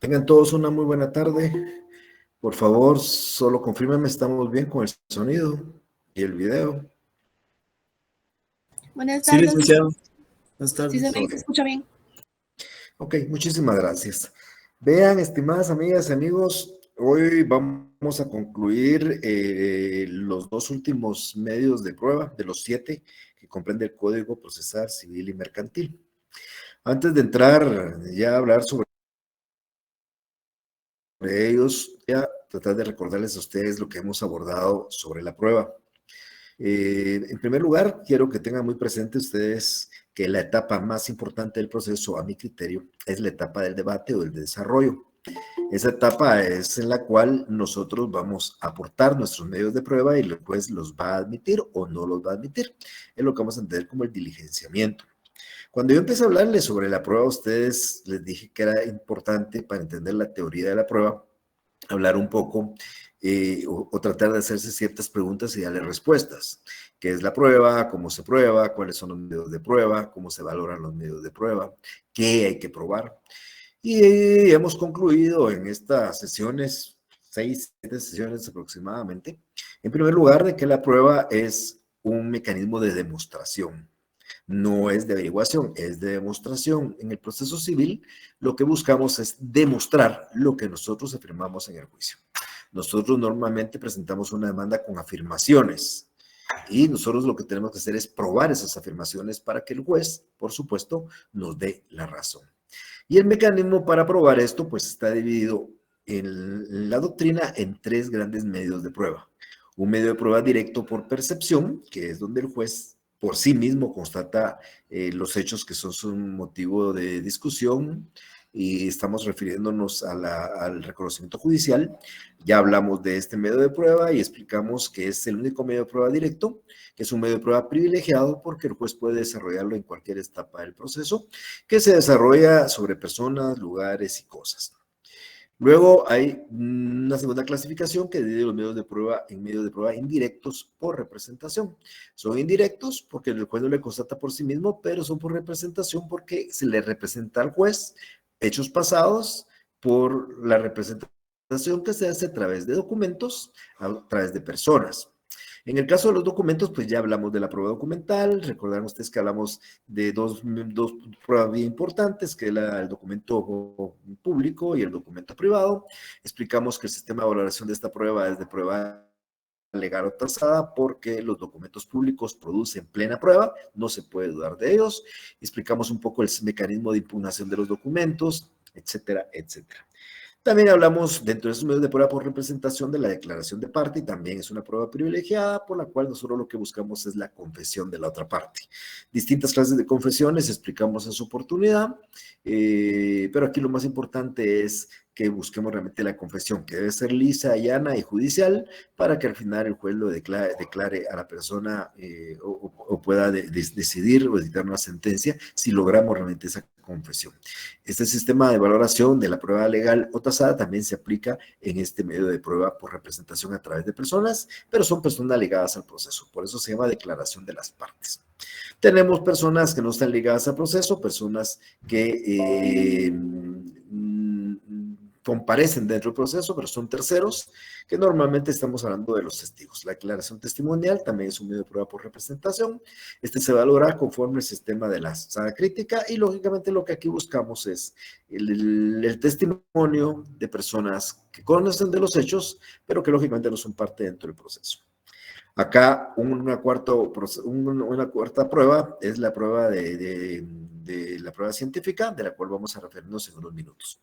Tengan todos una muy buena tarde. Por favor, solo confírmame, estamos bien con el sonido y el video. Buenas Sí, tardes. licenciado. Buenas Sí, se tardes. ve y se escucha bien. Ok, muchísimas gracias. Vean, estimadas amigas y amigos, hoy vamos a concluir los dos últimos medios de prueba de los 7 que comprende el Código Procesal Civil y Mercantil. Antes de entrar ya a hablar sobre ellos, voy a tratar de recordarles a ustedes lo que hemos abordado sobre la prueba. En primer lugar, quiero que tengan muy presente ustedes que la etapa más importante del proceso, a mi criterio, es la etapa del debate o del desarrollo. Esa etapa es en la cual nosotros vamos a aportar nuestros medios de prueba y el juez los va a admitir o no los va a admitir. Es lo que vamos a entender como el diligenciamiento. Cuando yo empecé a hablarles sobre la prueba a ustedes, les dije que era importante para entender la teoría de la prueba, hablar un poco o tratar de hacerse ciertas preguntas y darle respuestas. ¿Qué es la prueba? ¿Cómo se prueba? ¿Cuáles son los medios de prueba? ¿Cómo se valoran los medios de prueba? ¿Qué hay que probar? Y hemos concluido en estas sesiones, 6, 7 sesiones aproximadamente, en primer lugar, de que la prueba es un mecanismo de demostración. No es de averiguación, es de demostración. En el proceso civil, lo que buscamos es demostrar lo que nosotros afirmamos en el juicio. Nosotros normalmente presentamos una demanda con afirmaciones y nosotros lo que tenemos que hacer es probar esas afirmaciones para que el juez, por supuesto, nos dé la razón. Y el mecanismo para probar esto, pues está dividido en la doctrina en 3 grandes medios de prueba. Un medio de prueba directo por percepción, que es donde el juez por sí mismo constata los hechos que son su motivo de discusión, y estamos refiriéndonos al reconocimiento judicial. Ya hablamos de este medio de prueba y explicamos que es el único medio de prueba directo, que es un medio de prueba privilegiado porque el juez puede desarrollarlo en cualquier etapa del proceso, que se desarrolla sobre personas, lugares y cosas. Luego hay una segunda clasificación que divide los medios de prueba en medios de prueba indirectos por representación. Son indirectos porque el juez no le constata por sí mismo, pero son por representación porque se le representa al juez hechos pasados por la representación que se hace a través de documentos, a través de personas. En el caso de los documentos, pues ya hablamos de la prueba documental. Recordarán ustedes que hablamos de dos pruebas bien importantes, que es el documento público y el documento privado. Explicamos que el sistema de valoración de esta prueba es de prueba legal o tasada porque los documentos públicos producen plena prueba, no se puede dudar de ellos. Explicamos un poco el mecanismo de impugnación de los documentos, etcétera, etcétera. También hablamos dentro de esos medios de prueba por representación de la declaración de parte y también es una prueba privilegiada por la cual nosotros lo que buscamos es la confesión de la otra parte. Distintas clases de confesiones explicamos en su oportunidad, pero aquí lo más importante es que busquemos realmente la confesión, que debe ser lisa, llana y judicial para que al final el juez lo declare a la persona o pueda decidir o dictar una sentencia si logramos realmente esa confesión. Este sistema de valoración de la prueba legal o tasada también se aplica en este medio de prueba por representación a través de personas, pero son personas ligadas al proceso. Por eso se llama declaración de las partes. Tenemos personas que no están ligadas al proceso, personas que comparecen dentro del proceso, pero son terceros, que normalmente estamos hablando de los testigos. La declaración testimonial también es un medio de prueba por representación. Este se valora conforme el sistema de la sala crítica y lógicamente lo que aquí buscamos es el testimonio de personas que conocen de los hechos, pero que lógicamente no son parte dentro del proceso. Acá una cuarta prueba es la prueba de la prueba científica, de la cual vamos a referirnos en unos minutos.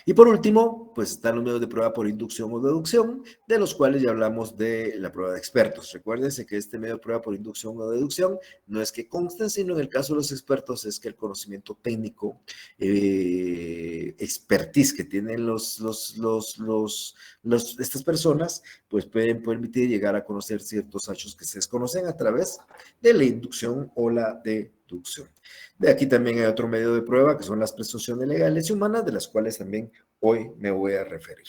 Y por último, pues están los medios de prueba por inducción o deducción, de los cuales ya hablamos de la prueba de expertos. Recuérdense que este medio de prueba por inducción o deducción no es que consten, sino en el caso de los expertos es que el conocimiento técnico, expertise que tienen estas personas, pues pueden permitir llegar a conocer ciertos hechos que se desconocen a través de la inducción o la deducción. De aquí también hay otro medio de prueba que son las presunciones legales y humanas, de las cuales también hoy me voy a referir.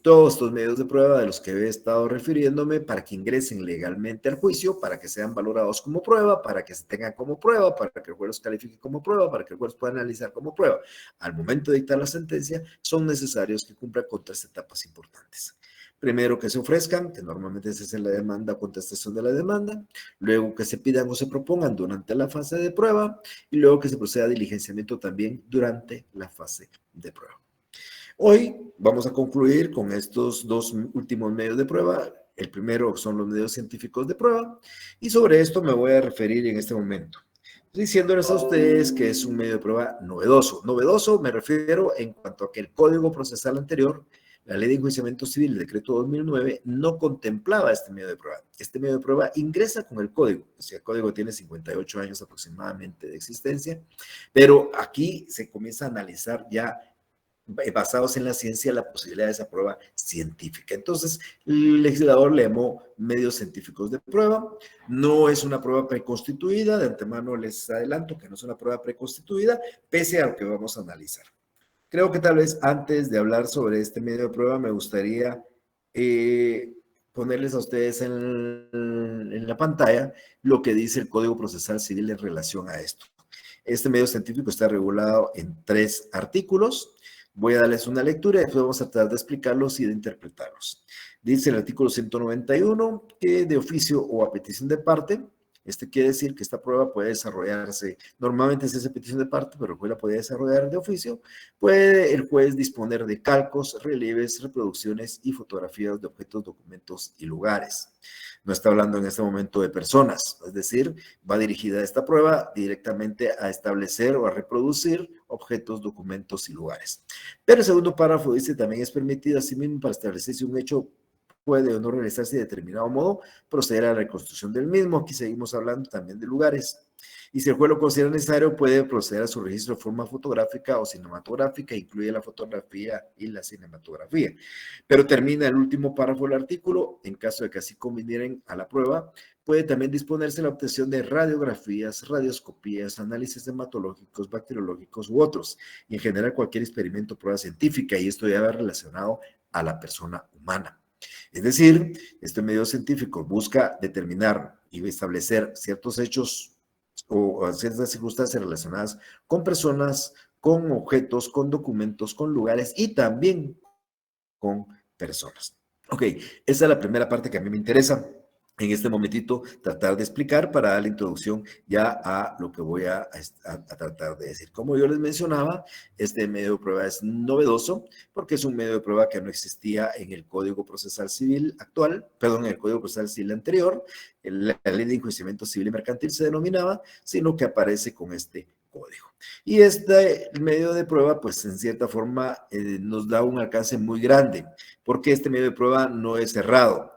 Todos estos medios de prueba de los que he estado refiriéndome para que ingresen legalmente al juicio, para que sean valorados como prueba, para que se tengan como prueba, para que el juez los califique como prueba, para que el juez pueda analizar como prueba. Al momento de dictar la sentencia, son necesarios que cumplan con 3 etapas importantes. Primero, que se ofrezcan, que normalmente se hace la demanda o contestación de la demanda. Luego, que se pidan o se propongan durante la fase de prueba. Y luego, que se proceda a diligenciamiento también durante la fase de prueba. Hoy vamos a concluir con estos 2 últimos medios de prueba. El primero son los medios científicos de prueba. Y sobre esto me voy a referir en este momento, diciéndoles a ustedes que es un medio de prueba novedoso. Novedoso me refiero en cuanto a que el Código Procesal anterior, la Ley de Enjuiciamiento Civil, el Decreto 2009, no contemplaba este medio de prueba. Este medio de prueba ingresa con el Código. O sea, el Código tiene 58 años aproximadamente de existencia, pero aquí se comienza a analizar ya basados en la ciencia, la posibilidad de esa prueba científica. Entonces, el legislador le llamó medios científicos de prueba. No es una prueba preconstituida, de antemano les adelanto que no es una prueba preconstituida, pese a lo que vamos a analizar. Creo que tal vez antes de hablar sobre este medio de prueba, me gustaría ponerles a ustedes en la pantalla lo que dice el Código Procesal Civil en relación a esto. Este medio científico está regulado en 3 artículos. Voy a darles una lectura y después vamos a tratar de explicarlos y de interpretarlos. Dice el artículo 191 que de oficio o a petición de parte, quiere decir que esta prueba puede desarrollarse, normalmente se hace petición de parte, pero el juez la puede desarrollar de oficio, puede el juez disponer de calcos, relieves, reproducciones y fotografías de objetos, documentos y lugares. No está hablando en este momento de personas, es decir, va dirigida esta prueba directamente a establecer o a reproducir objetos, documentos y lugares. Pero el segundo párrafo dice también es permitido asimismo para establecer si un hecho puede o no realizarse de determinado modo, proceder a la reconstrucción del mismo. Aquí seguimos hablando también de lugares. Y si el juez lo considera necesario, puede proceder a su registro de forma fotográfica o cinematográfica, incluye la fotografía y la cinematografía. Pero termina el último párrafo del artículo, en caso de que así convinieren a la prueba, puede también disponerse la obtención de radiografías, radioscopías, análisis hematológicos, bacteriológicos u otros, y en general cualquier experimento o prueba científica, y esto ya va relacionado a la persona humana. Es decir, este medio científico busca determinar y establecer ciertos hechos o ciertas circunstancias relacionadas con personas, con objetos, con documentos, con lugares y también con personas. Ok, esa es la primera parte que a mí me interesa en este momentito tratar de explicar para dar la introducción ya a lo que voy a tratar de decir. Como yo les mencionaba, este medio de prueba es novedoso porque es un medio de prueba que no existía en el Código Procesal Civil actual, perdón, en el Código Procesal Civil anterior, la Ley de Enjuiciamiento Civil y Mercantil se denominaba, sino que aparece con este código. Y este medio de prueba, pues en cierta forma nos da un alcance muy grande, porque este medio de prueba no es cerrado.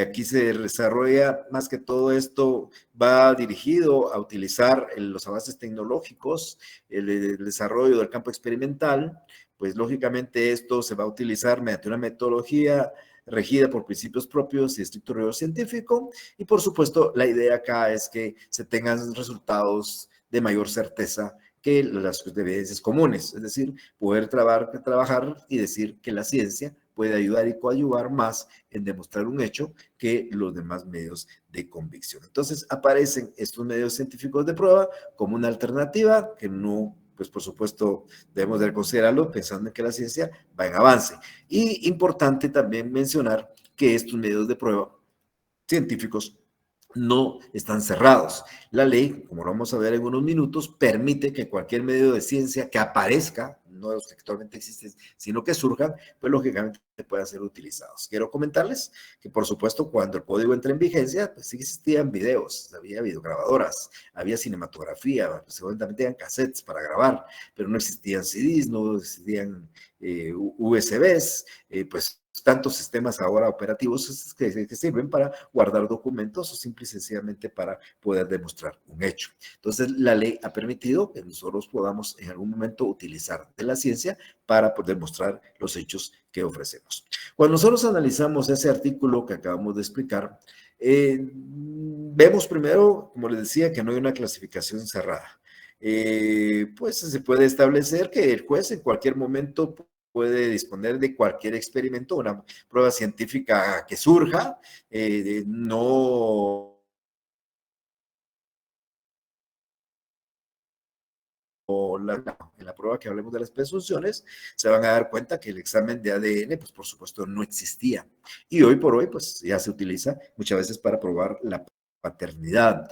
Aquí se desarrolla más que todo esto, va dirigido a utilizar los avances tecnológicos, el desarrollo del campo experimental, pues lógicamente esto se va a utilizar mediante una metodología regida por principios propios y estricto rigor científico, y por supuesto la idea acá es que se tengan resultados de mayor certeza que las evidencias comunes, es decir, poder trabajar y decir que la ciencia puede ayudar y coadyuvar más en demostrar un hecho que los demás medios de convicción. Entonces aparecen estos medios científicos de prueba como una alternativa que no, pues por supuesto debemos de considerarlo pensando en que la ciencia va en avance. Y importante también mencionar que estos medios de prueba científicos no están cerrados. La ley, como lo vamos a ver en unos minutos, permite que cualquier medio de ciencia que aparezca, no los que actualmente existen, sino que surjan, pues lógicamente puedan ser utilizados. Quiero comentarles que, por supuesto, cuando el código entra en vigencia, pues sí existían videos, había videograbadoras, había cinematografía, pues, seguramente eran cassettes para grabar, pero no existían CDs, no existían USBs, pues tantos sistemas ahora operativos que sirven para guardar documentos o simple y sencillamente para poder demostrar un hecho. Entonces, la ley ha permitido que nosotros podamos en algún momento utilizar de la ciencia para poder demostrar los hechos que ofrecemos. Cuando nosotros analizamos ese artículo que acabamos de explicar, vemos primero, como les decía, que no hay una clasificación cerrada. Pues se puede establecer que el juez en cualquier momento puede disponer de cualquier experimento, una prueba científica que surja, no o en la prueba que hablemos de las presunciones, se van a dar cuenta que el examen de ADN, pues por supuesto, no existía. Y hoy por hoy, pues ya se utiliza muchas veces para probar la paternidad.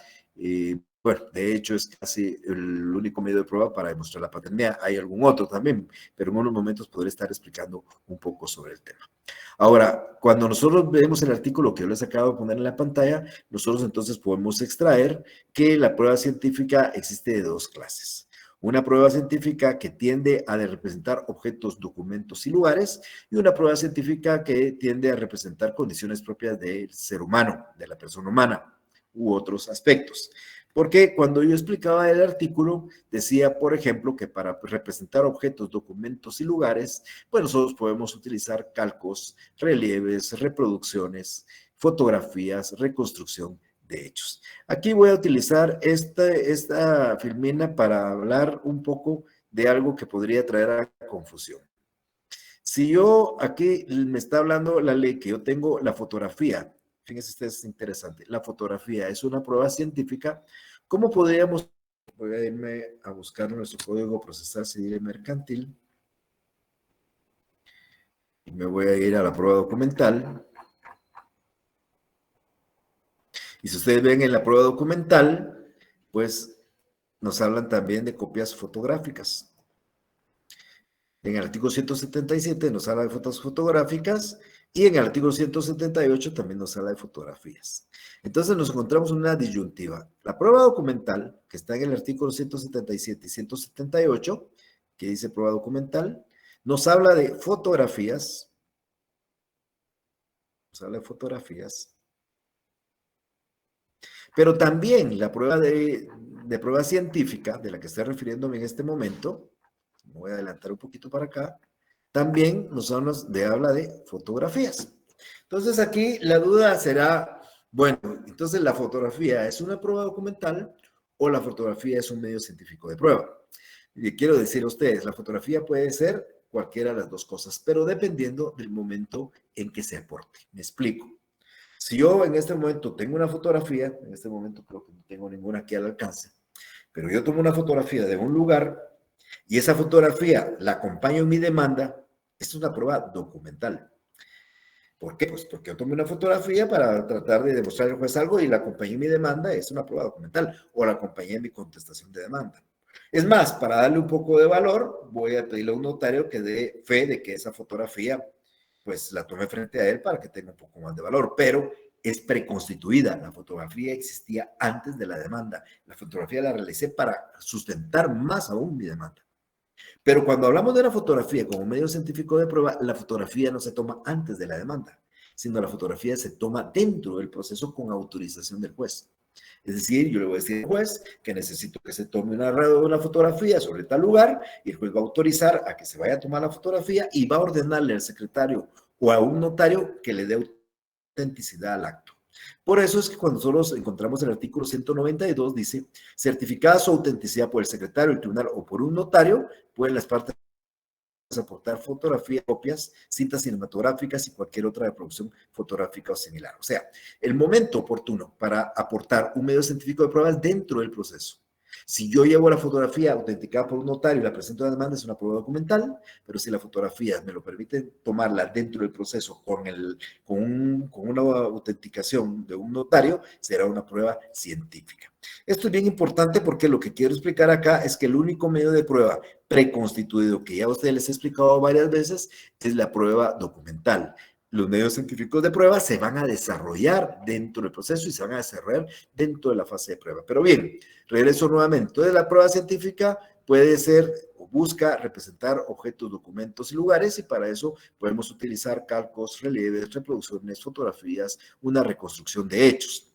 Bueno, de hecho es casi el único medio de prueba para demostrar la paternidad. Hay algún otro también, pero en unos momentos podré estar explicando un poco sobre el tema. Ahora, cuando nosotros vemos el artículo que yo les acabo de poner en la pantalla, nosotros entonces podemos extraer que la prueba científica existe de dos clases. Una prueba científica que tiende a representar objetos, documentos y lugares, y una prueba científica que tiende a representar condiciones propias del ser humano, de la persona humana, u otros aspectos. Porque cuando yo explicaba el artículo, decía, por ejemplo, que para representar objetos, documentos y lugares, pues nosotros podemos utilizar calcos, relieves, reproducciones, fotografías, reconstrucción de hechos. Aquí voy a utilizar esta filmina para hablar un poco de algo que podría traer a confusión. Si yo aquí me está hablando la ley que yo tengo la fotografía, fíjense ustedes, es interesante, la fotografía es una prueba científica, ¿cómo podríamos, voy a irme a buscar nuestro código procesal civil y mercantil, y me voy a ir a la prueba documental, y si ustedes ven en la prueba documental, pues nos hablan también de copias fotográficas. En el artículo 177 nos habla de fotos fotográficas y en el artículo 178 también nos habla de fotografías. Entonces nos encontramos una disyuntiva. La prueba documental, que está en el artículo 177 y 178, que dice prueba documental, nos habla de fotografías, pero también la prueba de prueba científica, de la que estoy refiriéndome en este momento, me voy a adelantar un poquito para acá, también nos habla de fotografías. Entonces aquí la duda será, bueno, entonces la fotografía es una prueba documental o la fotografía es un medio científico de prueba. Y quiero decir a ustedes, la fotografía puede ser cualquiera de las dos cosas, pero dependiendo del momento en que se aporte. Me explico. Si yo en este momento tengo una fotografía, en este momento creo que no tengo ninguna aquí al alcance, pero yo tomo una fotografía de un lugar y esa fotografía la acompaño en mi demanda, esto es una prueba documental. ¿Por qué? Pues porque yo tomé una fotografía para tratar de demostrar al juez algo y la acompañé en mi demanda, es una prueba documental, o la acompañé en mi contestación de demanda. Es más, para darle un poco de valor, voy a pedirle a un notario que dé fe de que esa fotografía, pues la tomé frente a él para que tenga un poco más de valor, pero es preconstituida. La fotografía existía antes de la demanda. La fotografía la realicé para sustentar más aún mi demanda. Pero cuando hablamos de la fotografía como medio científico de prueba, la fotografía no se toma antes de la demanda, sino la fotografía se toma dentro del proceso con autorización del juez. Es decir, yo le voy a decir al juez que necesito que se tome una fotografía sobre tal lugar y el juez va a autorizar a que se vaya a tomar la fotografía y va a ordenarle al secretario o a un notario que le dé autenticidad al acto. Por eso es que cuando nosotros encontramos el artículo 192, dice, certificada su autenticidad por el secretario del tribunal o por un notario, pueden las partes aportar fotografías, copias, cintas cinematográficas y cualquier otra reproducción fotográfica o similar. O sea, el momento oportuno para aportar un medio científico de pruebas dentro del proceso. Si yo llevo la fotografía autenticada por un notario y la presento a la demanda, es una prueba documental, pero si la fotografía me lo permite tomarla dentro del proceso con una autenticación de un notario, será una prueba científica. Esto es bien importante porque lo que quiero explicar acá es que el único medio de prueba preconstituido que ya a ustedes les he explicado varias veces es la prueba documental. Los medios científicos de prueba se van a desarrollar dentro del proceso y se van a desarrollar dentro de la fase de prueba. Pero bien, regreso nuevamente. Entonces, la prueba científica puede ser o busca representar objetos, documentos y lugares y para eso podemos utilizar calcos, relieves, reproducciones, fotografías, una reconstrucción de hechos.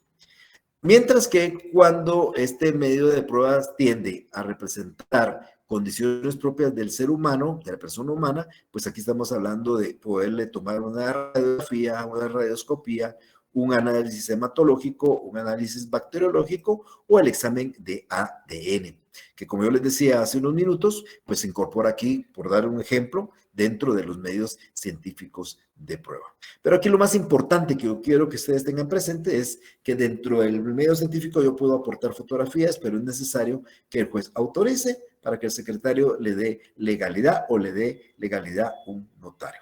Mientras que cuando este medio de pruebas tiende a representar condiciones propias del ser humano, de la persona humana, pues aquí estamos hablando de poderle tomar una radiografía, una radioscopía, un análisis hematológico, un análisis bacteriológico o el examen de ADN, que como yo les decía hace unos minutos, pues se incorpora aquí, por dar un ejemplo, dentro de los medios científicos de prueba. Pero aquí lo más importante que yo quiero que ustedes tengan presente es que dentro del medio científico yo puedo aportar fotografías, pero es necesario que el juez autorice para que el secretario le dé legalidad o le dé legalidad a un notario.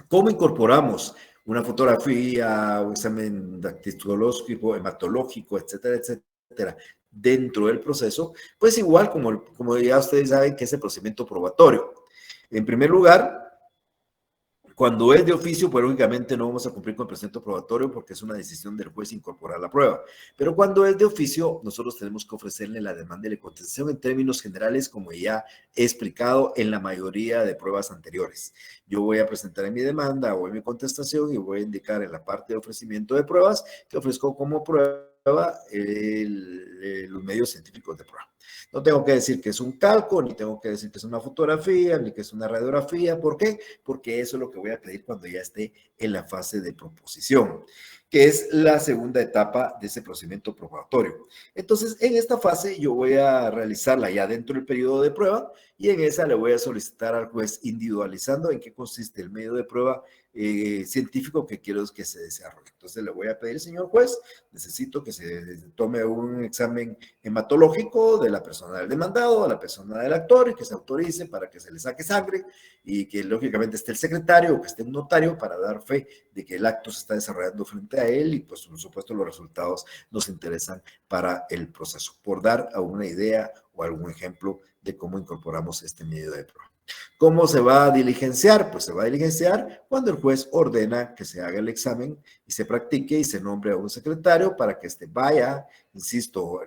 ¿Cómo incorporamos una fotografía, un examen dactiloscópico, hematológico, etcétera, etcétera, dentro del proceso? Pues igual como ya ustedes saben que es el procedimiento probatorio. En primer lugar, cuando es de oficio, pues lógicamente no vamos a cumplir con el procedimiento probatorio porque es una decisión del juez incorporar la prueba. Pero cuando es de oficio, nosotros tenemos que ofrecerle la demanda y la contestación en términos generales, como ya he explicado en la mayoría de pruebas anteriores. Yo voy a presentar en mi demanda o en mi contestación y voy a indicar en la parte de ofrecimiento de pruebas que ofrezco como prueba los medios científicos de prueba. No tengo que decir que es un calco, ni tengo que decir que es una fotografía, ni que es una radiografía. ¿Por qué? Porque eso es lo que voy a pedir cuando ya esté en la fase de proposición, que es la segunda etapa de ese procedimiento probatorio. Entonces, en esta fase yo voy a realizarla ya dentro del periodo de prueba y en esa le voy a solicitar al juez individualizando en qué consiste el medio de prueba científico que quiero que se desarrolle. Entonces le voy a pedir, señor juez, necesito que se tome un examen hematológico de la persona del demandado, de la persona del actor, y que se autorice para que se le saque sangre y que lógicamente esté el secretario o que esté un notario para dar fe de que el acto se está desarrollando frente a él y pues por supuesto los resultados nos interesan para el proceso, por dar alguna idea o algún ejemplo de cómo incorporamos este medio de prueba. ¿Cómo se va a diligenciar? Pues se va a diligenciar cuando el juez ordena que se haga el examen y se practique y se nombre a un secretario para que vaya, insisto,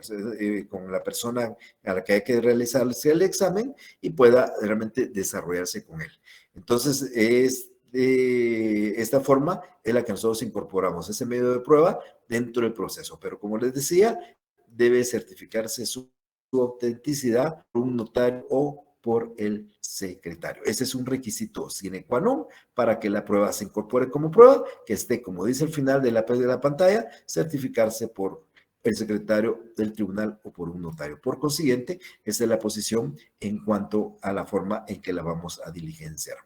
con la persona a la que hay que realizarse el examen y pueda realmente desarrollarse con él. Entonces, de esta forma es la que nosotros incorporamos ese medio de prueba dentro del proceso. Pero como les decía, debe certificarse su autenticidad por un notario o por el secretario. Ese es un requisito sine qua non para que la prueba se incorpore como prueba, que esté, como dice al final de la pantalla, certificarse por el secretario del tribunal o por un notario. Por consiguiente, esa es la posición en cuanto a la forma en que la vamos a diligenciar.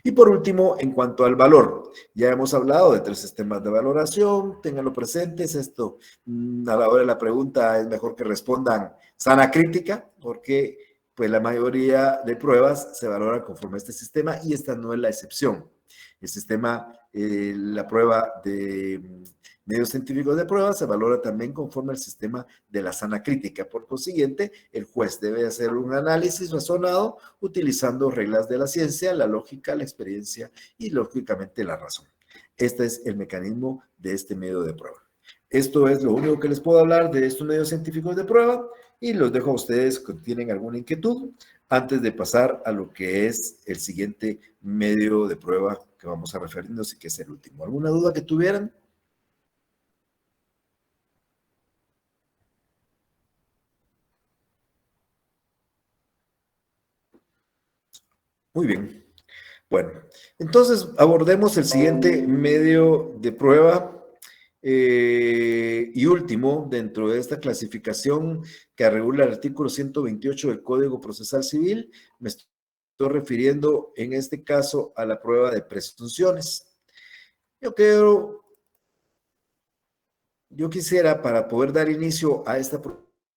Y por último, en cuanto al valor, ya hemos hablado de 3 sistemas de valoración, ténganlo presentes, esto a la hora de la pregunta es mejor que respondan sana crítica, porque pues la mayoría de pruebas se valoran conforme a este sistema y esta no es la excepción. El sistema, la prueba de medios científicos de prueba se valora también conforme al sistema de la sana crítica. Por consiguiente, el juez debe hacer un análisis razonado utilizando reglas de la ciencia, la lógica, la experiencia y lógicamente la razón. Este es el mecanismo de este medio de prueba. Esto es lo único que les puedo hablar de estos medios científicos de prueba y los dejo a ustedes que tienen alguna inquietud antes de pasar a lo que es el siguiente medio de prueba que vamos a referirnos y que es el último. ¿Alguna duda que tuvieran? Muy bien. Bueno, entonces abordemos el siguiente medio de prueba y último dentro de esta clasificación que regula el artículo 128 del Código Procesal Civil. Me estoy refiriendo en este caso a la prueba de presunciones. Yo quisiera, para poder dar inicio a esta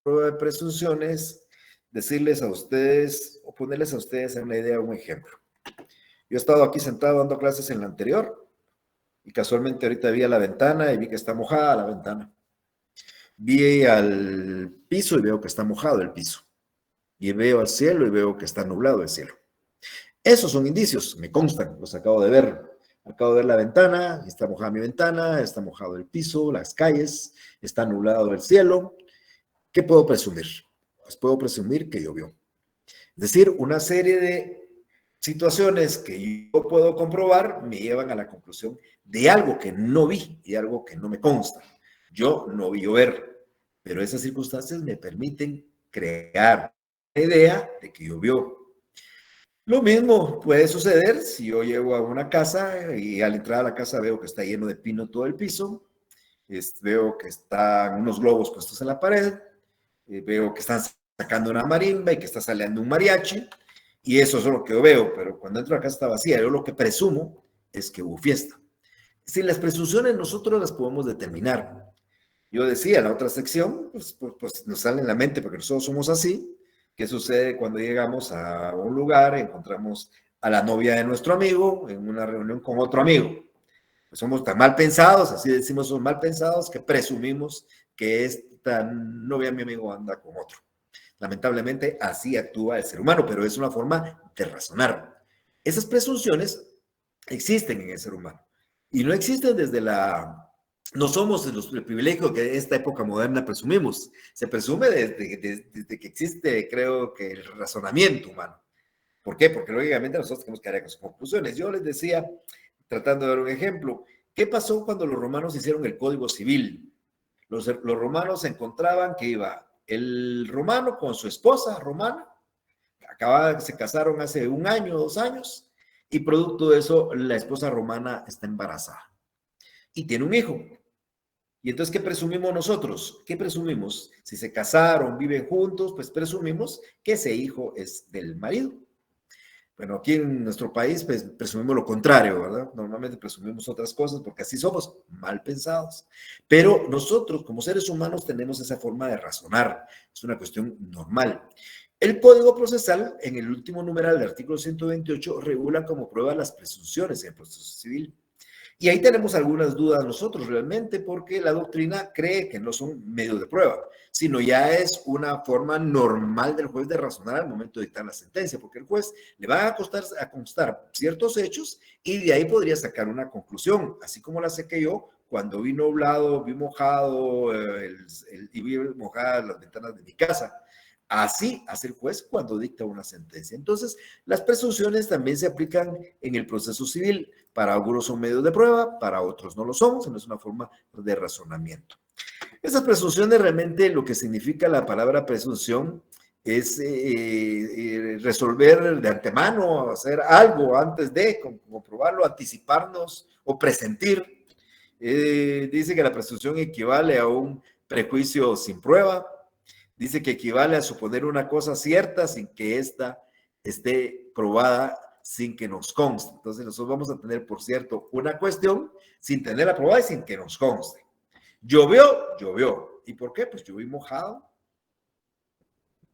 prueba de presunciones, decirles a ustedes o ponerles a ustedes en una idea un ejemplo. Yo he estado aquí sentado dando clases en la anterior y casualmente ahorita vi a la ventana y vi que está mojada la ventana. Vi al piso y veo que está mojado el piso. Y veo al cielo y veo que está nublado el cielo. Esos son indicios, me constan, los acabo de ver. Acabo de ver la ventana, está mojada mi ventana, está mojado el piso, las calles, está nublado el cielo. ¿Qué puedo presumir? Pues puedo presumir que llovió. Es decir, una serie de situaciones que yo puedo comprobar me llevan a la conclusión de algo que no vi y algo que no me consta. Yo no vi llover, pero esas circunstancias me permiten crear la idea de que llovió. Lo mismo puede suceder si yo llego a una casa y al entrar a la casa veo que está lleno de pino todo el piso veo que están unos globos puestos en la pared, veo que están sacando una marimba y que está saliendo un mariachi, y eso es lo que yo veo, pero cuando entro a casa está vacía, yo lo que presumo es que hubo fiesta. Si las presunciones nosotros las podemos determinar. Yo decía en la otra sección, pues nos sale en la mente porque nosotros somos así. ¿Qué sucede cuando llegamos a un lugar, encontramos a la novia de nuestro amigo en una reunión con otro amigo? Pues somos tan mal pensados, así decimos, son mal pensados, que presumimos que esta novia de mi amigo anda con otro. Lamentablemente así actúa el ser humano, pero es una forma de razonar. Esas presunciones existen en el ser humano y no existen desde la... No somos el privilegio que en esta época moderna presumimos. Se presume desde que existe, creo que, el razonamiento humano. ¿Por qué? Porque lógicamente nosotros tenemos que llegar a sus conclusiones. Yo les decía, tratando de dar un ejemplo, ¿qué pasó cuando los romanos hicieron el Código Civil? Los romanos encontraban que iba el romano con su esposa romana, se casaron hace 1 año, 2 años, y producto de eso la esposa romana está embarazada y tiene un hijo. Y entonces, ¿qué presumimos nosotros? ¿Qué presumimos? Si se casaron, viven juntos, pues presumimos que ese hijo es del marido. Bueno, aquí en nuestro país pues, presumimos lo contrario, ¿verdad? Normalmente presumimos otras cosas porque así somos, mal pensados. Pero nosotros como seres humanos tenemos esa forma de razonar, es una cuestión normal. El Código Procesal, en el último numeral del artículo 128, regula como prueba las presunciones en el proceso civil. Y ahí tenemos algunas dudas nosotros realmente porque la doctrina cree que no son medios de prueba, sino ya es una forma normal del juez de razonar al momento de dictar la sentencia, porque el juez le va a constar ciertos hechos y de ahí podría sacar una conclusión, así como la saqué yo cuando vi nublado, vi mojado y vi mojadas las ventanas de mi casa. Así hace el juez cuando dicta una sentencia. Entonces, las presunciones también se aplican en el proceso civil. Para algunos son medios de prueba, para otros no lo son, sino es una forma de razonamiento. Esas presunciones realmente lo que significa la palabra presunción es resolver de antemano, hacer algo antes de comprobarlo, anticiparnos o presentir. Dice que la presunción equivale a un prejuicio sin prueba. Dice que equivale a suponer una cosa cierta sin que ésta esté probada, sin que nos conste. Entonces nosotros vamos a tener, por cierto, una cuestión sin tenerla probada y sin que nos conste. Llovió, llovió. ¿Y por qué? Pues yo vi mojado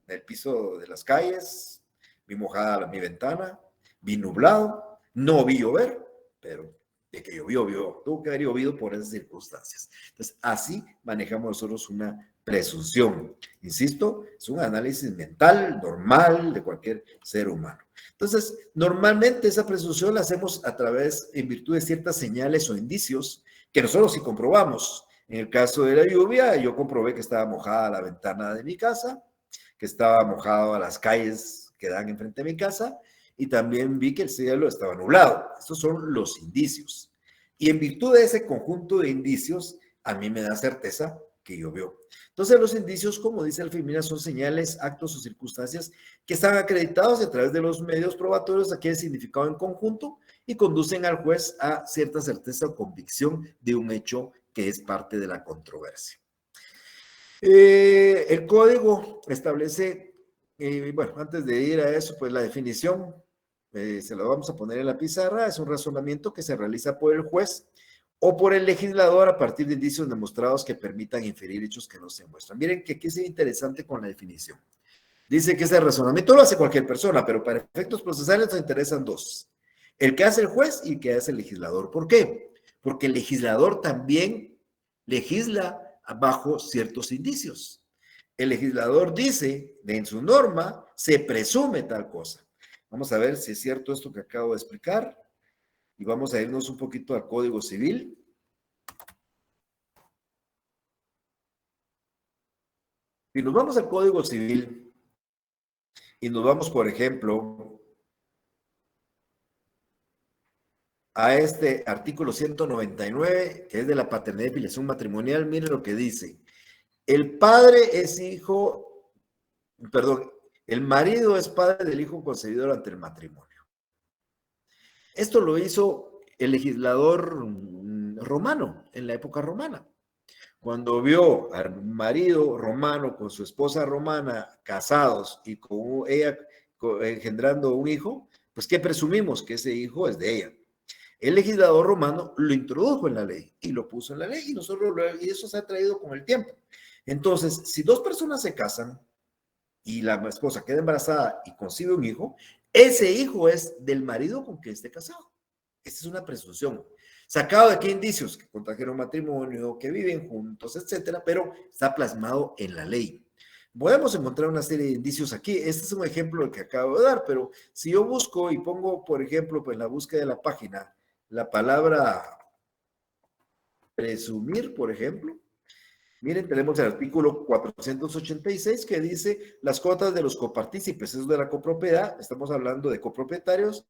en el piso de las calles, vi mojada mi ventana, vi nublado, no vi llover, pero de que llovió, tuvo que haber llovido por esas circunstancias. Entonces, así manejamos nosotros una presunción. Insisto, es un análisis mental normal de cualquier ser humano. Entonces, normalmente esa presunción la hacemos a través, en virtud de ciertas señales o indicios que nosotros sí comprobamos. En el caso de la lluvia, yo comprobé que estaba mojada la ventana de mi casa, que estaba mojado a las calles que dan enfrente de mi casa, y también vi que el cielo estaba nublado. Estos son los indicios. Y en virtud de ese conjunto de indicios, a mí me da certeza que llovió. Entonces, los indicios, como dice Alfimina, son señales, actos o circunstancias que están acreditados a través de los medios probatorios, aquí el significado en conjunto, y conducen al juez a cierta certeza o convicción de un hecho que es parte de la controversia. El código establece, bueno, antes de ir a eso, pues la definición, se la vamos a poner en la pizarra, es un razonamiento que se realiza por el juez o por el legislador a partir de indicios demostrados que permitan inferir hechos que no se muestran. Miren que aquí es interesante con la definición. Dice que ese razonamiento lo hace cualquier persona, pero para efectos procesales nos interesan dos. El que hace el juez y el que hace el legislador. ¿Por qué? Porque el legislador también legisla bajo ciertos indicios. El legislador dice, en su norma, se presume tal cosa. Vamos a ver si es cierto esto que acabo de explicar y vamos a irnos un poquito al Código Civil. Si nos vamos al Código Civil y nos vamos, por ejemplo, a este artículo 199, que es de la paternidad y filiación matrimonial, miren lo que dice. El padre es hijo, perdón, el marido es padre del hijo concebido ante el matrimonio. Esto lo hizo el legislador romano, en la época romana. cuando vio al marido romano con su esposa romana casados y con ella engendrando un hijo, pues ¿qué presumimos? Que ese hijo es de ella. El legislador romano lo introdujo en la ley y lo puso en la ley y eso se ha traído con el tiempo. Entonces, si dos personas se casan y la esposa queda embarazada y concibe un hijo, ese hijo es del marido con quien esté casado. Esta es una presunción. ¿Sacado de qué indicios? Que contrajeron matrimonio, que viven juntos, etcétera, pero está plasmado en la ley. Podemos encontrar una serie de indicios aquí. Este es un ejemplo que acabo de dar, pero si yo busco y pongo, por ejemplo, pues en la búsqueda de la página, la palabra presumir, por ejemplo, miren, tenemos el artículo 486 que dice las cuotas de los copartícipes, eso es de la copropiedad, estamos hablando de copropietarios,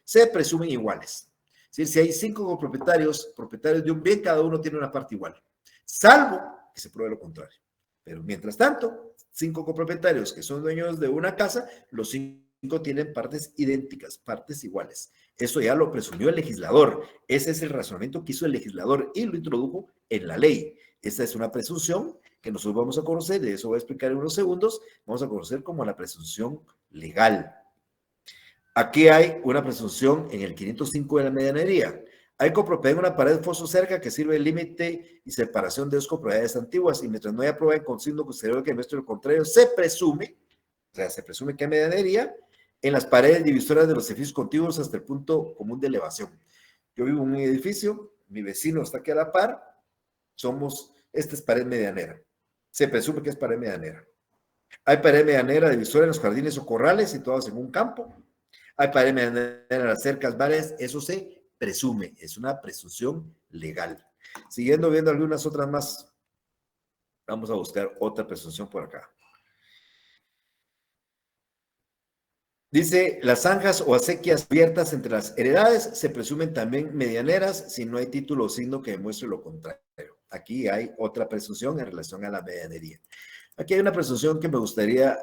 se presumen iguales. Es decir, si hay 5 copropietarios, propietarios de un bien, cada uno tiene una parte igual, salvo que se pruebe lo contrario. Pero mientras tanto, 5 copropietarios que son dueños de una casa, los 5 tienen partes idénticas, partes iguales. Eso ya lo presumió el legislador. Ese es el razonamiento que hizo el legislador y lo introdujo en la ley. Esta es una presunción que nosotros vamos a conocer, de eso voy a explicar en unos segundos, vamos a conocer como la presunción legal. Aquí hay una presunción en el 505 de la medianería. Hay copropiedad en una pared foso cerca que sirve de límite y separación de dos copropiedades antiguas y mientras no haya prueba en consigno posterior que demuestre lo contrario, se presume que hay medianería en las paredes divisoras de los edificios contiguos hasta el punto común de elevación. Yo vivo en un edificio, mi vecino está aquí a la par, esta es pared medianera. Se presume que es pared medianera. Hay pared medianera divisoria en los jardines o corrales situados en un campo. Hay pared medianera en las cercas, bares, eso se presume, es una presunción legal. Siguiendo viendo algunas otras más, vamos a buscar otra presunción por acá. Dice, las zanjas o acequias abiertas entre las heredades se presumen también medianeras si no hay título o signo que demuestre lo contrario. Aquí hay otra presunción en relación a la medianería. Aquí hay una presunción que me gustaría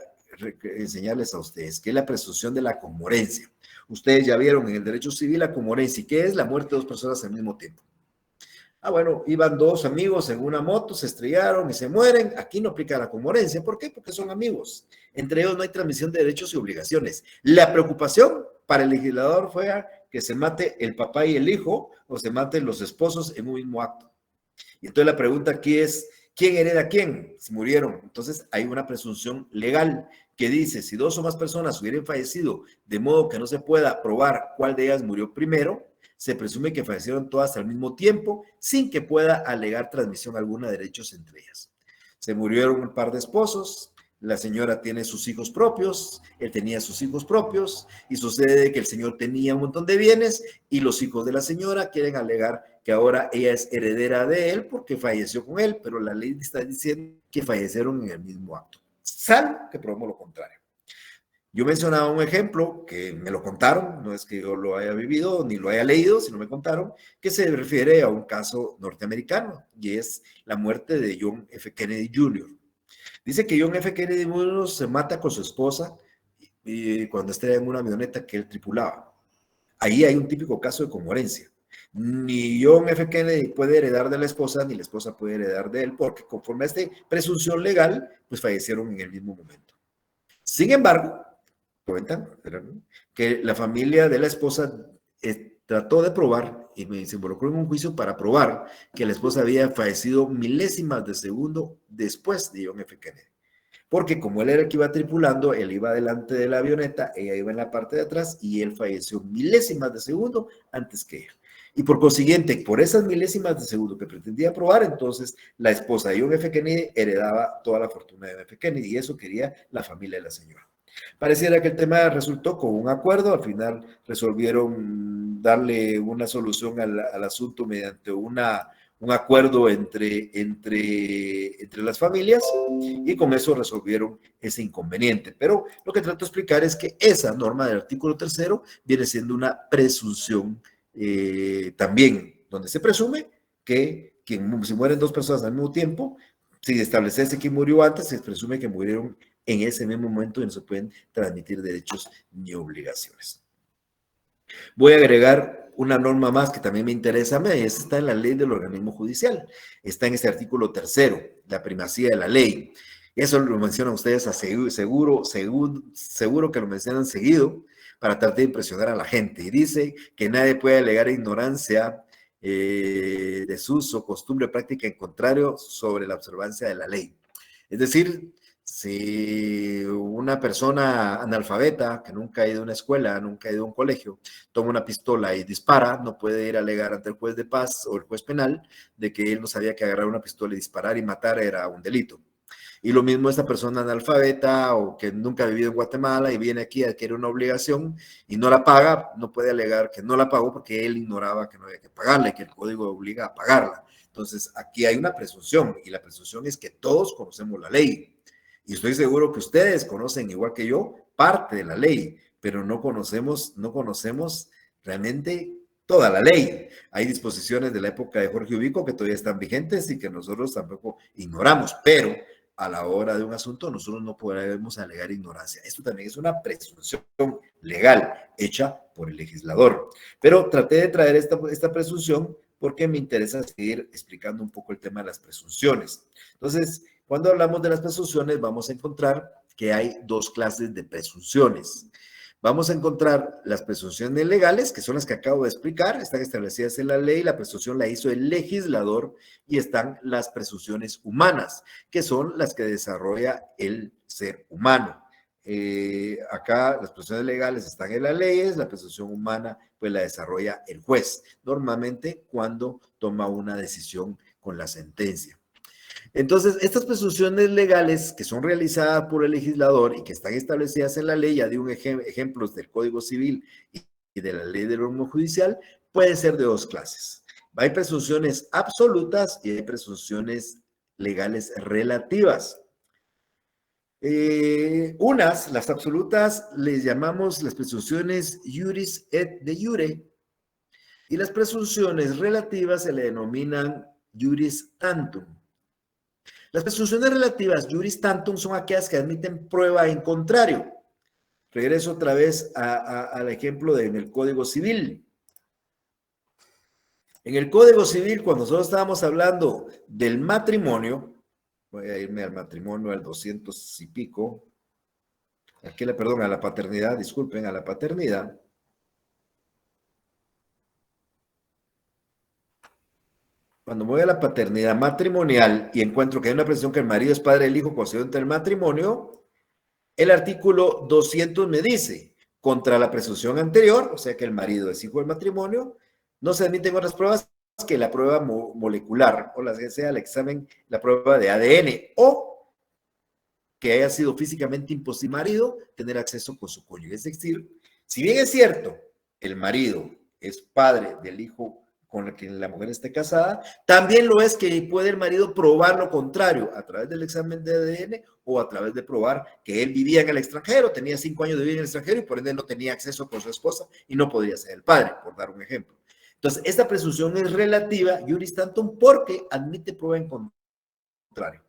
enseñarles a ustedes, que es la presunción de la comorencia. Ustedes ya vieron en el derecho civil la comorencia, ¿qué es? La muerte de dos personas al mismo tiempo. Bueno, iban dos amigos en una moto, se estrellaron y se mueren. Aquí no aplica la comorencia. ¿Por qué? Porque son amigos. Entre ellos no hay transmisión de derechos y obligaciones. La preocupación para el legislador fue que se mate el papá y el hijo o se maten los esposos en un mismo acto. Y entonces la pregunta aquí es, ¿quién hereda a quién? Si murieron. Entonces hay una presunción legal que dice, si dos o más personas hubieran fallecido de modo que no se pueda probar cuál de ellas murió primero, se presume que fallecieron todas al mismo tiempo sin que pueda alegar transmisión alguna de derechos entre ellas. Se murieron un par de esposos, la señora tiene sus hijos propios, él tenía sus hijos propios y sucede que el señor tenía un montón de bienes y los hijos de la señora quieren alegar que ahora ella es heredera de él porque falleció con él, pero la ley está diciendo que fallecieron en el mismo acto, salvo que probemos lo contrario. Yo mencionaba un ejemplo que me lo contaron, no es que yo lo haya vivido ni lo haya leído, sino me contaron, que se refiere a un caso norteamericano y es la muerte de John F. Kennedy Jr. Dice que John F. Kennedy Jr. se mata con su esposa y cuando está en una avioneta que él tripulaba. Ahí hay un típico caso de comorencia. Ni John F. Kennedy puede heredar de la esposa, ni la esposa puede heredar de él, porque conforme a esta presunción legal, pues fallecieron en el mismo momento. Sin embargo, cuentan que la familia de la esposa trató de probar y se involucró en un juicio para probar que la esposa había fallecido milésimas de segundo después de John F. Kennedy. Porque como él era el que iba tripulando, él iba delante de la avioneta, ella iba en la parte de atrás y él falleció milésimas de segundo antes que ella. Y por consiguiente, por esas milésimas de segundo que pretendía probar, entonces la esposa de John F. Kennedy heredaba toda la fortuna de John F. Kennedy y eso quería la familia de la señora. Pareciera que el tema resultó con un acuerdo, al final resolvieron darle una solución al asunto mediante un acuerdo entre las familias y con eso resolvieron ese inconveniente. Pero lo que trato de explicar es que esa norma del artículo 3º viene siendo una presunción también, donde se presume que si mueren dos personas al mismo tiempo, si estableciese quién murió antes, se presume que murieron en ese mismo momento y no se pueden transmitir derechos ni obligaciones. Voy a agregar una norma más que también me interesa a mí, esa está en la ley del organismo judicial, está en este artículo 3º, la primacía de la ley. Eso lo mencionan ustedes seguro que lo mencionan seguido para tratar de impresionar a la gente. Y dice que nadie puede alegar ignorancia, desuso, costumbre, práctica en contrario sobre la observancia de la ley. Es decir, si una persona analfabeta que nunca ha ido a una escuela, nunca ha ido a un colegio, toma una pistola y dispara, no puede ir a alegar ante el juez de paz o el juez penal de que él no sabía que agarrar una pistola y disparar y matar era un delito. Y lo mismo esta persona analfabeta o que nunca ha vivido en Guatemala y viene aquí a adquirir una obligación y no la paga, no puede alegar que no la pagó porque él ignoraba que no había que pagarla y que el código obliga a pagarla. Entonces, aquí hay una presunción y la presunción es que todos conocemos la ley. Y estoy seguro que ustedes conocen, igual que yo, parte de la ley, pero no conocemos realmente toda la ley. Hay disposiciones de la época de Jorge Ubico que todavía están vigentes y que nosotros tampoco ignoramos, pero a la hora de un asunto nosotros no podemos alegar ignorancia. Esto también es una presunción legal hecha por el legislador. Pero traté de traer esta presunción porque me interesa seguir explicando un poco el tema de las presunciones. Entonces, cuando hablamos de las presunciones, vamos a encontrar que hay dos clases de presunciones. Vamos a encontrar las presunciones legales, que son las que acabo de explicar, están establecidas en la ley, la presunción la hizo el legislador, y están las presunciones humanas, que son las que desarrolla el ser humano. Acá las presunciones legales están en las leyes, la presunción humana pues la desarrolla el juez, normalmente cuando toma una decisión con la sentencia. Entonces, estas presunciones legales que son realizadas por el legislador y que están establecidas en la ley, ya di un ejemplos del Código Civil y de la ley del orden judicial, pueden ser de dos clases. Hay presunciones absolutas y hay presunciones legales relativas. Las absolutas, les llamamos las presunciones iuris et de iure, y las presunciones relativas se le denominan iuris tantum. Las presunciones relativas iuris tantum son aquellas que admiten prueba en contrario. Regreso otra vez al ejemplo en el Código Civil. En el Código Civil, cuando nosotros estábamos hablando del matrimonio, voy a irme al matrimonio al 200 y pico, perdón, a la paternidad, disculpen, a la paternidad. Cuando me voy a la paternidad matrimonial y encuentro que hay una presunción que el marido es padre del hijo concedido en el matrimonio, el artículo 200 me dice, contra la presunción anterior, o sea que el marido es hijo del matrimonio, no se admiten otras pruebas que la prueba molecular, o la que sea el examen, la prueba de ADN, o que haya sido físicamente imposible al marido tener acceso con su cónyuge. Es decir, si bien es cierto, el marido es padre del hijo con el que la mujer esté casada, también lo es que puede el marido probar lo contrario a través del examen de ADN o a través de probar que él vivía en el extranjero, tenía 5 años de vivir en el extranjero y por ende no tenía acceso con su esposa y no podría ser el padre, por dar un ejemplo. Entonces, esta presunción es relativa, iuris tantum, porque admite prueba en contrario.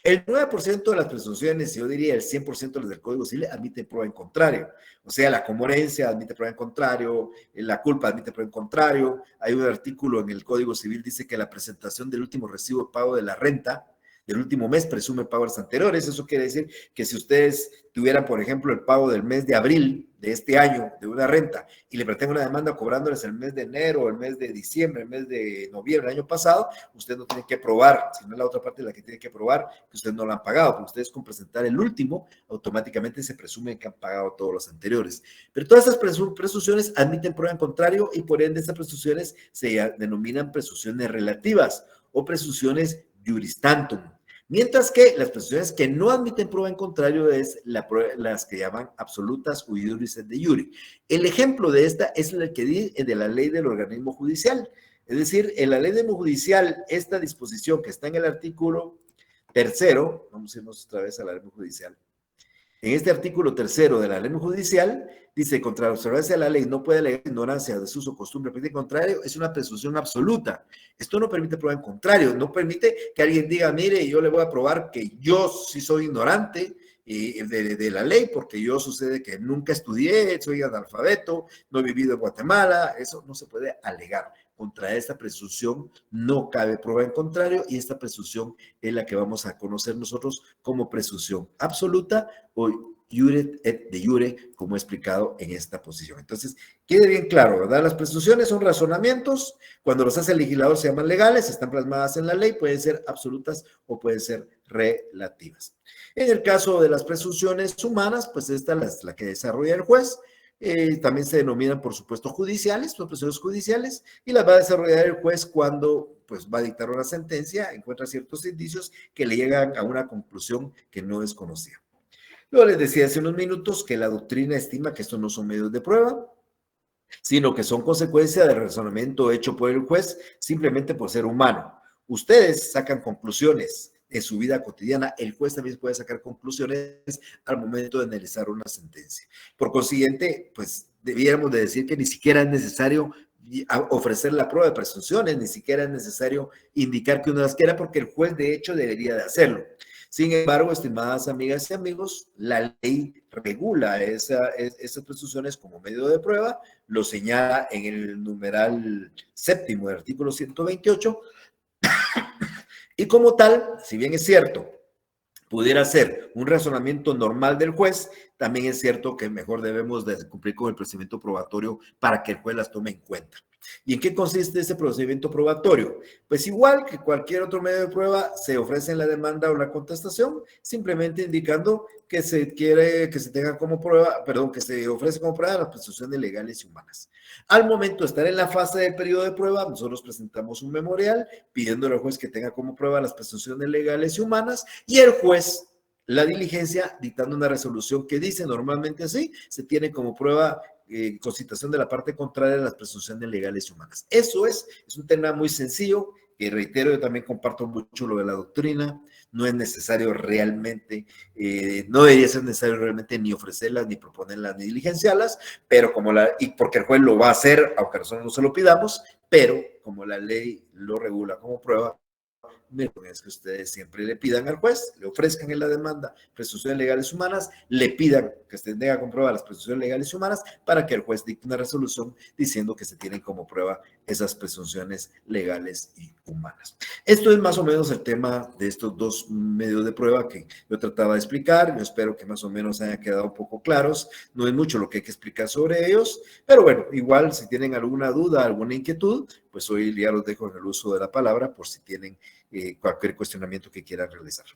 El 9% de las presunciones, yo diría el 100% de las del Código Civil, admite prueba en contrario. O sea, la comoherencia admite prueba en contrario, la culpa admite prueba en contrario. Hay un artículo en el Código Civil dice que la presentación del último recibo de pago de la renta del último mes presume pagos anteriores. Eso quiere decir que si ustedes tuvieran, por ejemplo, el pago del mes de abril de este año de una renta y le presentan una demanda cobrándoles el mes de enero, el mes de diciembre, el mes de noviembre del año pasado, usted no tiene que probar, sino la otra parte de la que tiene que probar que usted no lo han pagado, porque ustedes con presentar el último, automáticamente se presume que han pagado todos los anteriores. Pero todas esas presunciones admiten prueba en contrario y por ende estas presunciones se denominan presunciones relativas o presunciones iuris tantum. Mientras que las presunciones que no admiten prueba en contrario es las que llaman absolutas o iuris et de iure. El ejemplo de esta es el que di de la ley del organismo judicial. Es decir, en la ley del judicial, esta disposición que está en el artículo 3º, vamos a irnos otra vez a la ley judicial. En este artículo 3º de la ley judicial, dice, contra la observancia de la ley no puede alegar ignorancia, desuso, costumbre, práctica contrario, es una presunción absoluta. Esto no permite prueba en contrario, no permite que alguien diga, mire, yo le voy a probar que yo sí soy ignorante de la ley, porque yo sucede que nunca estudié, soy analfabeto, no he vivido en Guatemala, eso no se puede alegar. Contra esta presunción no cabe prueba en contrario y esta presunción es la que vamos a conocer nosotros como presunción absoluta o iure et de iure, como he explicado en esta posición. Entonces, quede bien claro, ¿verdad? Las presunciones son razonamientos, cuando los hace el legislador se llaman legales, están plasmadas en la ley, pueden ser absolutas o pueden ser relativas. En el caso de las presunciones humanas, pues esta es la que desarrolla el juez, también se denominan, por supuesto, judiciales, son presunciones judiciales, y las va a desarrollar el juez cuando pues, va a dictar una sentencia, encuentra ciertos indicios que le llegan a una conclusión que no es conocida. Luego les decía hace unos minutos que la doctrina estima que estos no son medios de prueba, sino que son consecuencia del razonamiento hecho por el juez simplemente por ser humano. Ustedes sacan conclusiones en su vida cotidiana, el juez también puede sacar conclusiones al momento de analizar una sentencia. Por consiguiente, pues debiéramos de decir que ni siquiera es necesario ofrecer la prueba de presunciones, ni siquiera es necesario indicar que uno las quiera, porque el juez de hecho debería de hacerlo. Sin embargo, estimadas amigas y amigos, la ley regula esas presunciones como medio de prueba, lo señala en el numeral séptimo del artículo 128, y como tal, si bien es cierto, pudiera ser un razonamiento normal del juez, también es cierto que mejor debemos de cumplir con el procedimiento probatorio para que el juez las tome en cuenta. ¿Y en qué consiste ese procedimiento probatorio? Pues igual que cualquier otro medio de prueba, se ofrece en la demanda o la contestación, simplemente indicando que se quiere que se tenga como prueba, perdón, que se ofrece como prueba las presunciones legales y humanas. Al momento de estar en la fase del periodo de prueba, nosotros presentamos un memorial pidiéndole al juez que tenga como prueba las presunciones legales y humanas y el juez la diligencia dictando una resolución que dice normalmente así, se tiene como prueba con citación de la parte contraria de las presunciones legales y humanas. Eso es un tema muy sencillo, que reitero, yo también comparto mucho lo de la doctrina, no es necesario realmente, no debería ser necesario realmente ni ofrecerlas, ni proponerlas, ni diligenciarlas, pero y porque el juez lo va a hacer, aunque nosotros no se lo pidamos, pero como la ley lo regula como prueba, es que ustedes siempre le pidan al juez, le ofrezcan en la demanda presunciones legales humanas, le pidan que se tenga comprobada las presunciones legales humanas para que el juez dicte una resolución diciendo que se tienen como prueba esas presunciones legales y humanas. Esto es más o menos el tema de estos dos medios de prueba que yo trataba de explicar. Yo espero que más o menos hayan quedado un poco claros. No es mucho lo que hay que explicar sobre ellos, pero bueno, igual si tienen alguna duda, alguna inquietud, pues hoy ya los dejo en el uso de la palabra por si tienen cualquier cuestionamiento que quieran realizar.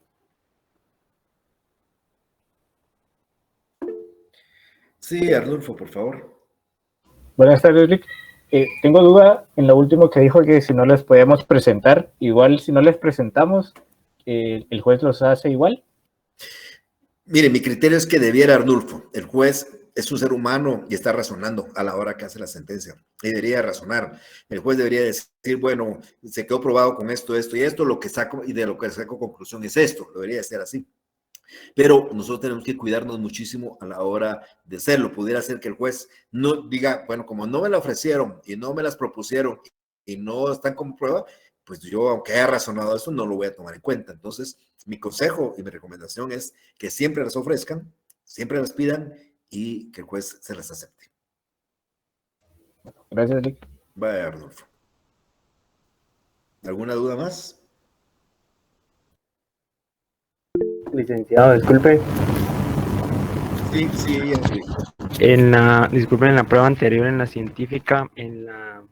Sí, Arnulfo, por favor. Buenas tardes, Rick. Tengo duda en lo último que dijo, que si no les podemos presentar, igual si no les presentamos, ¿el juez los hace igual? Mire, mi criterio es que debiera Arnulfo. El juez es un ser humano y está razonando a la hora que hace la sentencia. Y debería razonar. El juez debería decir, bueno, se quedó probado con esto, esto y esto, lo que saco, y de lo que saco conclusión es esto. Debería ser así. Pero nosotros tenemos que cuidarnos muchísimo a la hora de hacerlo. Pudiera ser que el juez no diga, bueno, como no me la ofrecieron y no me las propusieron y no están como prueba, pues yo, aunque haya razonado eso, no lo voy a tomar en cuenta. Entonces, mi consejo y mi recomendación es que siempre las ofrezcan, siempre las pidan y que el juez se las acepte. Gracias, Rick. Vaya, Rodolfo. ¿Alguna duda más? Licenciado, disculpe. Sí, Disculpen, en la prueba anterior, en la científica,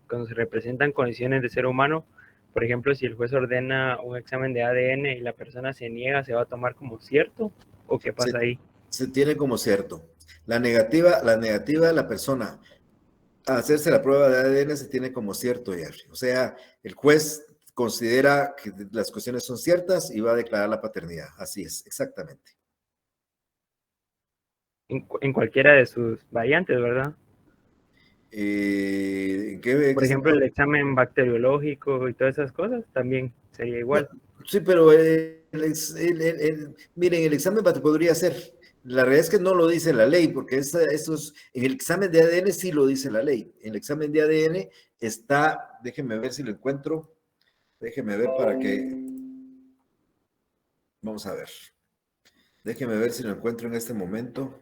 cuando se representan condiciones de ser humano, por ejemplo, si el juez ordena un examen de ADN y la persona se niega, ¿se va a tomar como cierto? ¿O qué pasa ahí? Se tiene como cierto. La negativa de la persona a hacerse la prueba de ADN se tiene como cierto, Jerry. O sea, el juez considera que las cuestiones son ciertas y va a declarar la paternidad. Así es, exactamente. En cualquiera de sus variantes, ¿verdad? Por ejemplo, el examen bacteriológico y todas esas cosas también sería igual. Sí, pero miren, el examen podría ser. La realidad es que no lo dice la ley, porque en el examen de ADN sí lo dice la ley. En el examen de ADN está, déjenme ver si lo encuentro, déjenme ver para que, vamos a ver. Déjeme ver si lo encuentro en este momento.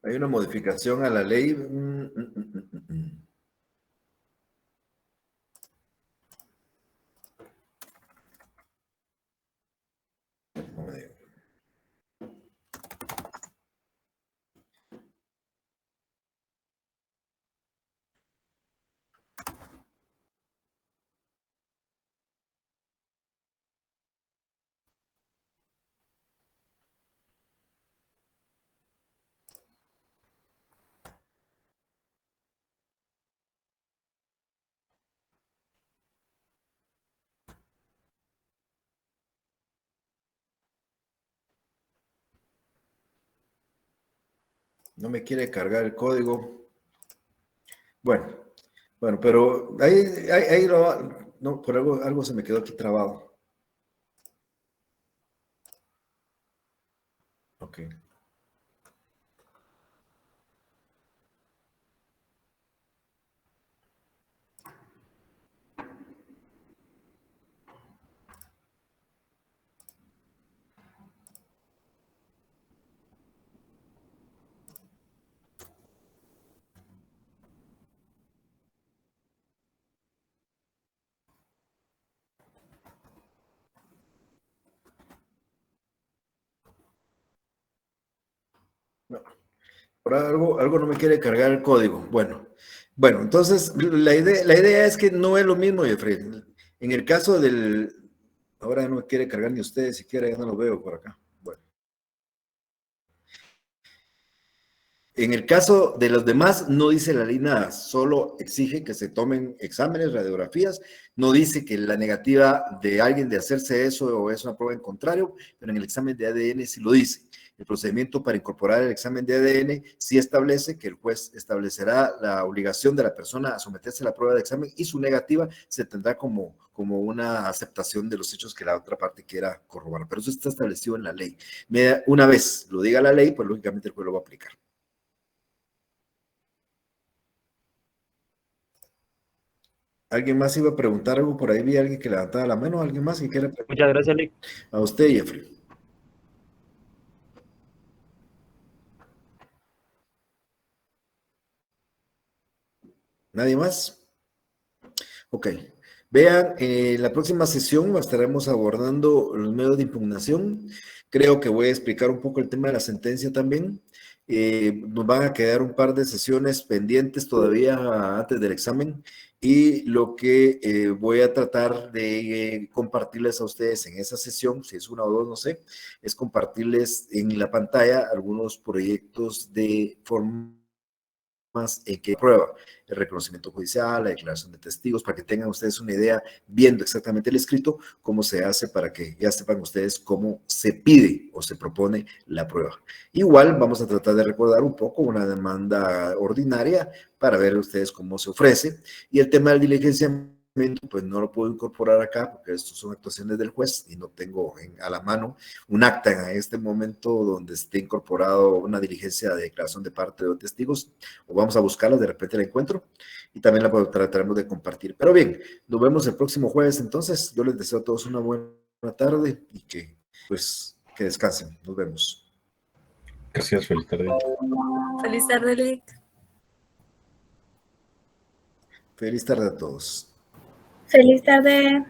Hay una modificación a la ley. No me diga. No me quiere cargar el código. Bueno, pero ahí no, por algo se me quedó aquí trabado. Ok. No, por algo no me quiere cargar el código. Bueno, entonces la idea es que no es lo mismo, Jeffrey. En el caso ahora no me quiere cargar ni ustedes siquiera, ya no lo veo por acá. Bueno. En el caso de los demás, no dice la ley nada, solo exige que se tomen exámenes, radiografías, no dice que la negativa de alguien de hacerse eso o es una prueba en contrario, pero en el examen de ADN sí lo dice. El procedimiento para incorporar el examen de ADN sí establece que el juez establecerá la obligación de la persona a someterse a la prueba de examen y su negativa se tendrá como una aceptación de los hechos que la otra parte quiera corroborar, pero eso está establecido en la ley. Una vez lo diga la ley, pues lógicamente el juez lo va a aplicar. ¿Alguien más iba a preguntar algo? Por ahí vi a alguien que levantaba la mano. ¿Alguien más que quiera preguntar? Muchas gracias, Lick. A usted, Jeffrey. ¿Nadie más? Ok. Vean, en la próxima sesión estaremos abordando los medios de impugnación. Creo que voy a explicar un poco el tema de la sentencia también. Nos van a quedar un par de sesiones pendientes todavía antes del examen y lo que voy a tratar de compartirles a ustedes en esa sesión, si es una o dos, no sé, es compartirles en la pantalla algunos proyectos de forma que prueba el reconocimiento judicial, la declaración de testigos, para que tengan ustedes una idea, viendo exactamente el escrito, cómo se hace para que ya sepan ustedes cómo se pide o se propone la prueba. Igual vamos a tratar de recordar un poco una demanda ordinaria para ver ustedes cómo se ofrece. Y el tema del diligenciamiento, pues no lo puedo incorporar acá porque estos son actuaciones del juez y no tengo a la mano un acta en este momento donde esté incorporado una diligencia de declaración de parte de testigos, o vamos a buscarla, de repente la encuentro y también la trataremos de compartir. Pero bien, nos vemos el próximo jueves entonces. Yo les deseo a todos una buena tarde y que descansen. Nos vemos. Gracias, feliz tarde. Feliz tarde, Lick. Feliz tarde a todos. Feliz tarde.